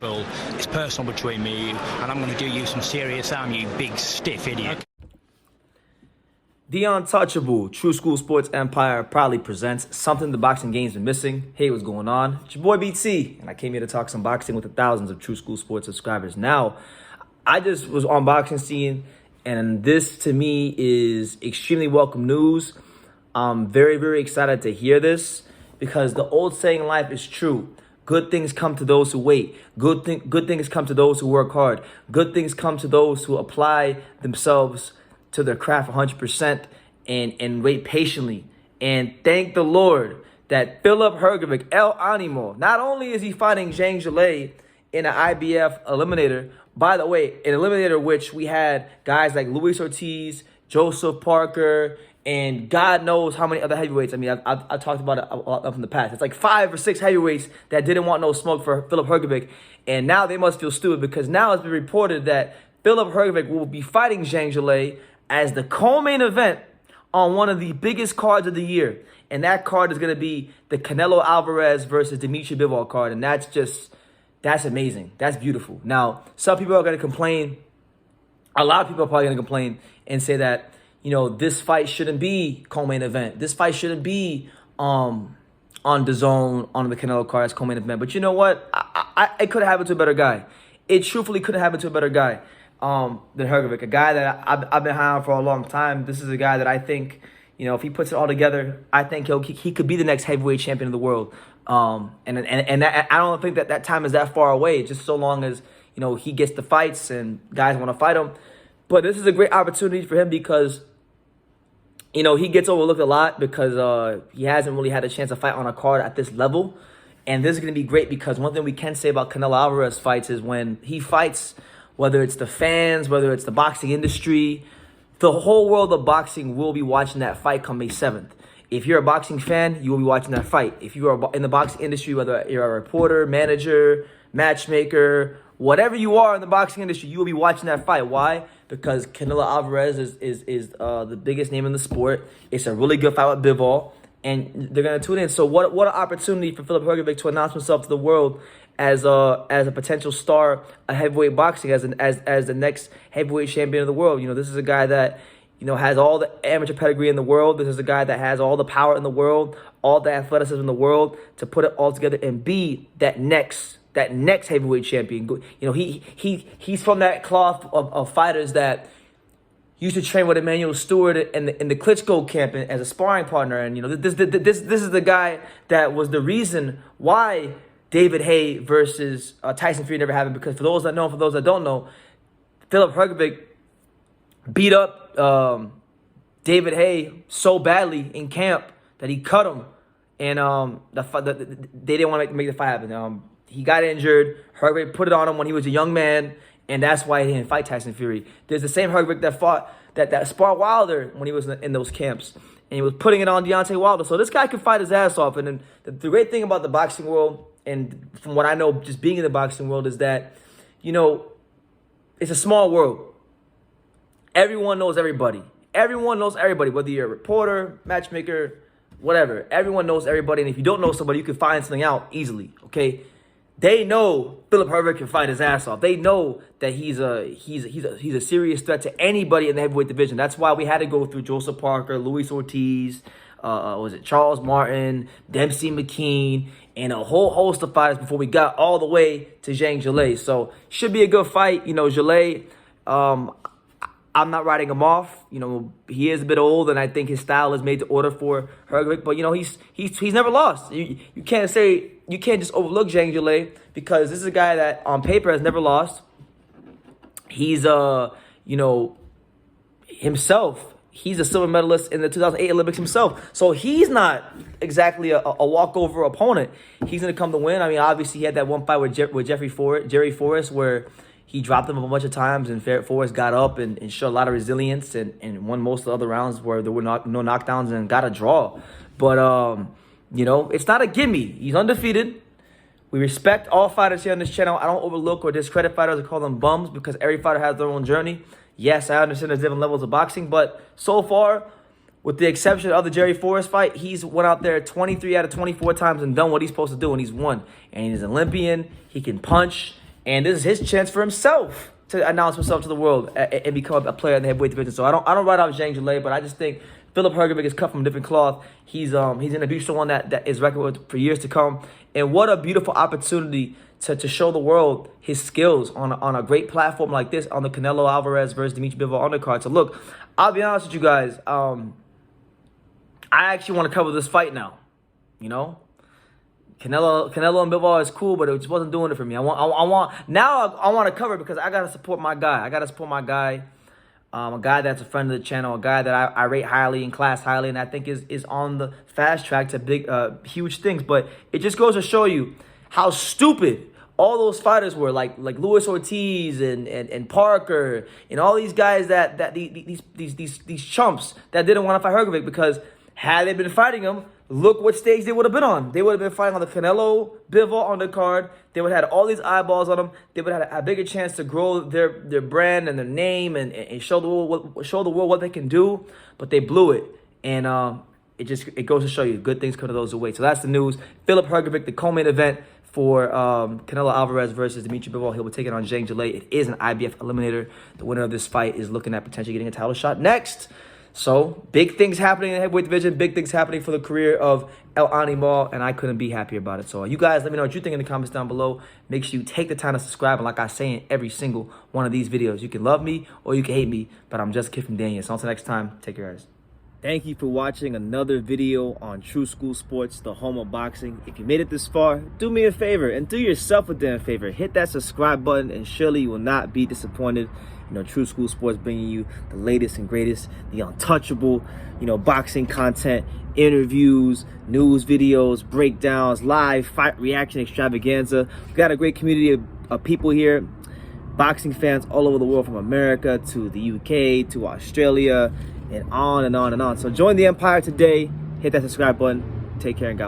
Well, it's personal between me and you, and I'm going to do you some serious harm, you big stiff idiot. The Untouchable True School Sports Empire proudly presents something the boxing game's been missing. Hey, what's going on? It's your boy BT, and I came here to talk some boxing with the thousands of True School Sports subscribers. Now, I just was on boxing scene, and this to me is extremely welcome news. I'm very, very excited to hear this because the old saying in life is true. Good things come to those who wait. Good things come to those who work hard. Good things come to those who apply themselves to their craft 100% and wait patiently. And thank the Lord that Filip Hrgovic, El Animo, not only is he fighting Zhang Zhilei in an IBF eliminator, by the way, an eliminator which we had guys like Luis Ortiz, Joseph Parker, and God knows how many other heavyweights. I mean, I've talked about it a lot in the past. It's like 5 or 6 heavyweights that didn't want no smoke for Filip Hrgovic. And now they must feel stupid because now it's been reported that Filip Hrgovic will be fighting Zhang Zhilei as the co-main event on one of the biggest cards of the year. And that card is going to be the Canelo Alvarez versus Dimitri Bivol card. And that's amazing. That's beautiful. Now, some people are going to complain. A lot of people are probably going to complain and say that, you know, this fight shouldn't be co-main event. This fight shouldn't be on the zone on the Canelo card as co-main event. But you know what? It could have happened to a better guy. It truthfully could have happened to a better guy than Hrgovic, a guy that I've been high on for a long time. This is a guy that I think, you know, if he puts it all together, I think he could be the next heavyweight champion of the world. And I don't think that time is that far away, just so long as, you know, he gets the fights and guys want to fight him. But this is a great opportunity for him because, you know, he gets overlooked a lot because he hasn't really had a chance to fight on a card at this level. And this is going to be great because one thing we can say about Canelo Alvarez fights is when he fights, whether it's the fans, whether it's the boxing industry, the whole world of boxing will be watching that fight come May 7th. If you're a boxing fan, you will be watching that fight. If you are in the boxing industry, whether you're a reporter, manager, matchmaker, whatever you are in the boxing industry, you will be watching that fight. Why? Because Canelo Alvarez is the biggest name in the sport. It's a really good fight with Bivol, and they're going to tune in. So what an opportunity for Filip Hrgovic to announce himself to the world as a potential star of heavyweight boxing, as the next heavyweight champion of the world. You know, this is a guy that, you know, has all the amateur pedigree in the world. This is a guy that has all the power in the world, all the athleticism in the world to put it all together and be that next heavyweight champion. You know, he's from that cloth of fighters that used to train with Emmanuel Stewart in the Klitschko camp as a sparring partner. And, you know, this is the guy that was the reason why David Haye versus Tyson Fury never happened. Because for those that know, and for those that don't know, Filip Hrgovic beat up David Haye so badly in camp that he cut him. And they didn't want to make the fight happen. He got injured. Hrgovic put it on him when he was a young man, and that's why he didn't fight Tyson Fury. There's the same Hrgovic that fought that sparred Wilder when he was in those camps, and he was putting it on Deontay Wilder. So this guy can fight his ass off. And then the great thing about the boxing world, and from what I know, just being in the boxing world, is that, you know, it's a small world. Everyone knows everybody. Everyone knows everybody, whether you're a reporter, matchmaker, whatever. Everyone knows everybody, and if you don't know somebody, you can find something out easily. Okay. They know Filip Hrgovic can fight his ass off. They know that he's a serious threat to anybody in the heavyweight division. That's why we had to go through Joseph Parker, Luis Ortiz, Charles Martin, Dempsey McKean, and a whole host of fighters before we got all the way to Zhang Zhilei. So should be a good fight. You know, Zhilei, I'm not writing him off. You know, he is a bit old, and I think his style is made to order for Hrgovic. But, you know, he's never lost. You can't just overlook Zhang Zhilei because this is a guy that on paper has never lost. He's you know, himself. He's a silver medalist in the 2008 Olympics himself. So he's not exactly a walkover opponent. He's going to come to win. I mean, obviously he had that one fight with Jerry Forrest where he dropped him a bunch of times, and Forrest got up and showed a lot of resilience and won most of the other rounds where there were no knockdowns and got a draw. But, you know, it's not a gimme. He's undefeated. We respect all fighters here on this channel. I don't overlook or discredit fighters or call them bums because every fighter has their own journey. Yes, I understand there's different levels of boxing, but so far, with the exception of the Jerry Forrest fight, he's went out there 23 out of 24 times and done what he's supposed to do, and he's won. And he's an Olympian. He can punch. And this is his chance for himself to announce himself to the world and become a player in the heavyweight division. So I don't write off Zhang Zhilei, but I just think Filip Hrgovic is cut from a different cloth. He's an abusive one that is reckoned with for years to come. And what a beautiful opportunity to show the world his skills on a great platform like this, on the Canelo Alvarez versus Dimitri Bivol undercard. So look, I'll be honest with you guys. I actually want to cover this fight now. You know, Canelo and Bivol is cool, but it just wasn't doing it for me. I want to cover it because I gotta support my guy. A guy that's a friend of the channel, a guy that I rate highly and class highly, and I think is on the fast track to big, huge things. But it just goes to show you how stupid all those fighters were, like Luis Ortiz and Parker and all these guys these chumps that didn't want to fight Hrgovic, because had they been fighting him, look what stage they would have been on. They would have been fighting on the Canelo Bivol undercard. They would have had all these eyeballs on them. They would have had a bigger chance to grow their brand and their name and show the world what they can do. But they blew it, and it goes to show you good things come to those who wait. So that's the news. Filip Hrgovic, the co-main event for Canelo Alvarez versus Dimitri Bivol. He'll be taking on Zhang Zhilei. It is an IBF eliminator. The winner of this fight is looking at potentially getting a title shot next. So, big things happening in the heavyweight division. Big things happening for the career of El Animal, and I couldn't be happier about it. So, you guys, let me know what you think in the comments down below. Make sure you take the time to subscribe. And like I say in every single one of these videos, you can love me or you can hate me, but I'm just a kid from Daniel. So, until next time, take care, guys. Thank you for watching another video on True School Sports, the home of boxing. If you made it this far, do me a favor and do yourself a damn favor. Hit that subscribe button and surely you will not be disappointed. You know, True School Sports bringing you the latest and greatest, the untouchable, boxing content, interviews, news videos, breakdowns, live fight reaction extravaganza. We've got a great community of people here, boxing fans all over the world, from America to the UK to Australia, and on and on and on. So join the empire today. Hit that subscribe button. Take care and God bless.